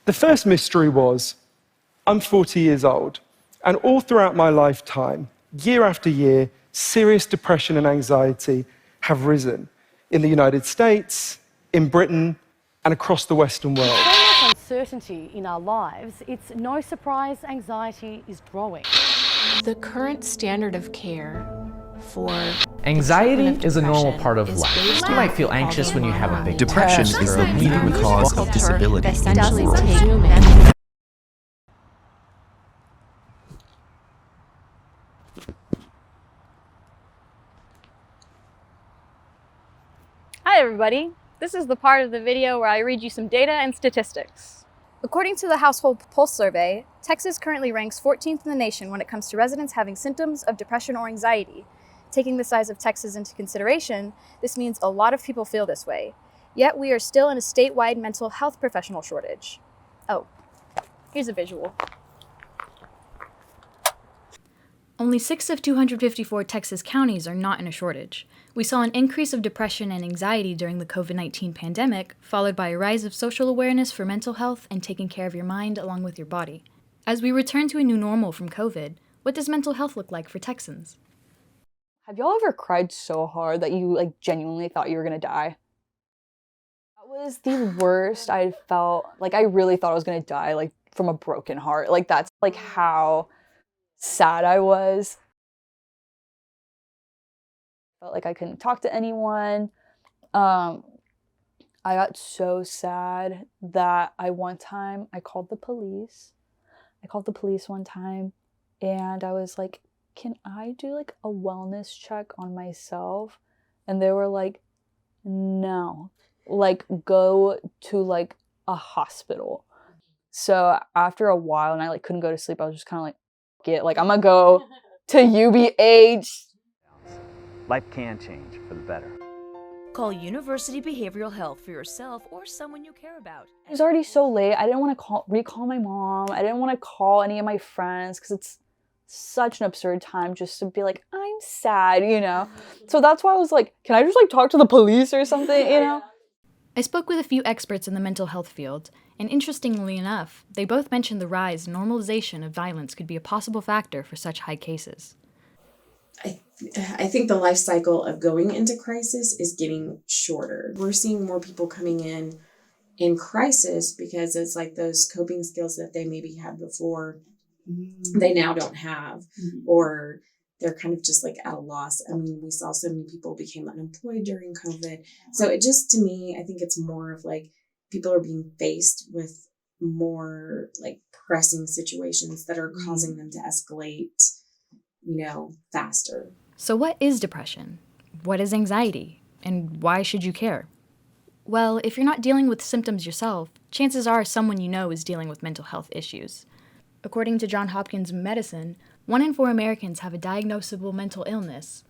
The first mystery was, I'm 40 years old, and all throughout my lifetime, year after year, serious depression and anxiety have risen in the United States, in Britain, and across the Western world. With so much uncertainty in our lives, it's no surprise anxiety is growing. The current standard of care for anxiety is a normal part of life. You might feel anxious when you have a big Depression test is or the a leading meeting cause of disability in the world. Hi everybody, this is the part of the video where I read you some data and statistics. According to the Household Pulse Survey, Texas currently ranks 14th in the nation when it comes to residents having symptoms of depression or anxiety. Taking the size of Texas into consideration, this means a lot of people feel this way. Yet we are still in a statewide mental health professional shortage. Oh, here's a visual. Only 6 of 254 Texas counties are not in a shortage. We saw an increase of depression and anxiety during the COVID-19 pandemic, followed by a rise of social awareness for mental health and taking care of your mind along with your body. As we return to a new normal from COVID, what does mental health look like for Texans? Have y'all ever cried so hard that you genuinely thought you were gonna die? That was the worst I felt. I really thought I was gonna die, from a broken heart. That's how sad I was. Felt like I couldn't talk to anyone. I got so sad that one time I called the police. I called the police one time and I was like, can I do a wellness check on myself? And they were like, no, go to a hospital. So after a while, and I couldn't go to sleep, I was just kind of I'm gonna go to UBH. Life can change for the better. Call University Behavioral Health for yourself or someone you care about. It was already so late. I didn't want to recall my mom. I didn't want to call any of my friends because it's such an absurd time just to be like, I'm sad, So that's why I was like, can I just talk to the police or something, I spoke with a few experts in the mental health field, and interestingly enough, they both mentioned the rise and normalization of violence could be a possible factor for such high cases. I think the life cycle of going into crisis is getting shorter. We're seeing more people coming in crisis because it's those coping skills that they maybe had before, they now don't have, or they're kind of just at a loss. I mean, we saw so many people became unemployed during COVID. So it just, to me, I think it's more of people are being faced with more pressing situations that are causing them to escalate, faster. So what is depression? What is anxiety? And why should you care? Well, if you're not dealing with symptoms yourself, chances are someone you know is dealing with mental health issues. According to Johns Hopkins Medicine, 1 in 4 Americans have a diagnosable mental illness.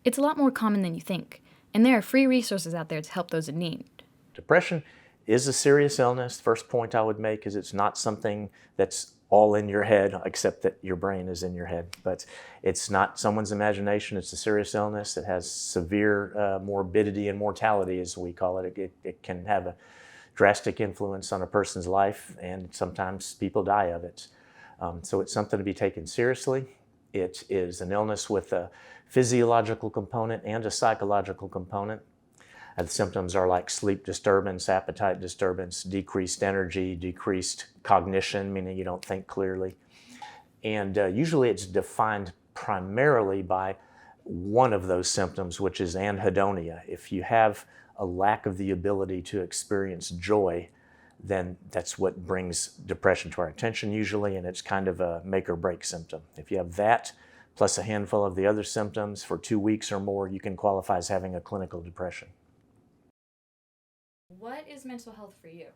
It's a lot more common than you think, and there are free resources out there to help those in need. Depression is a serious illness. First point I would make is it's not something that's all in your head, except that your brain is in your head. But it's not someone's imagination. It's a serious illness. It has severe morbidity and mortality, as we call it. It can have a drastic influence on a person's life, and sometimes people die of it. So it's something to be taken seriously. It is an illness with a physiological component and a psychological component. The symptoms are like sleep disturbance, appetite disturbance, decreased energy, decreased cognition, meaning you don't think clearly. And usually it's defined primarily by one of those symptoms, which is anhedonia. If you have a lack of the ability to experience joy, then that's what brings depression to our attention usually, and it's kind of a make or break symptom. If you have that, plus a handful of the other symptoms for 2 weeks or more, you can qualify as having a clinical depression. What is mental health for you?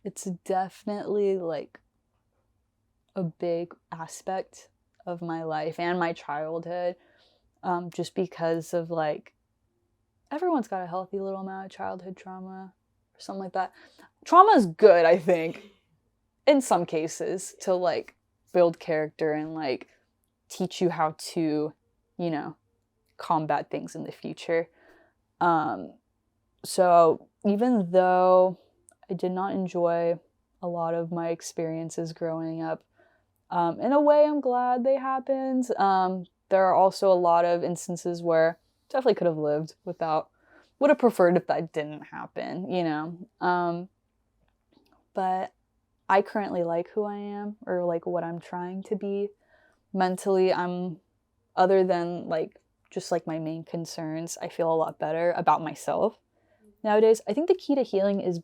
It's definitely a big aspect of my life and my childhood, just because of everyone's got a healthy little amount of childhood trauma or something like that. Trauma is good, I think, in some cases, to build character and teach you how to, combat things in the future. So even though I did not enjoy a lot of my experiences growing up. In a way, I'm glad they happened. There are also a lot of instances where I definitely could have lived without, would have preferred if that didn't happen, you know. But I currently like who I am, or like what I'm trying to be. Mentally, other than like just like my main concerns, I feel a lot better about myself nowadays. I think the key to healing is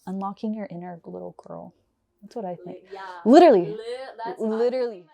unlocking your inner little girl. That's what I think. Yeah. Literally. Literally.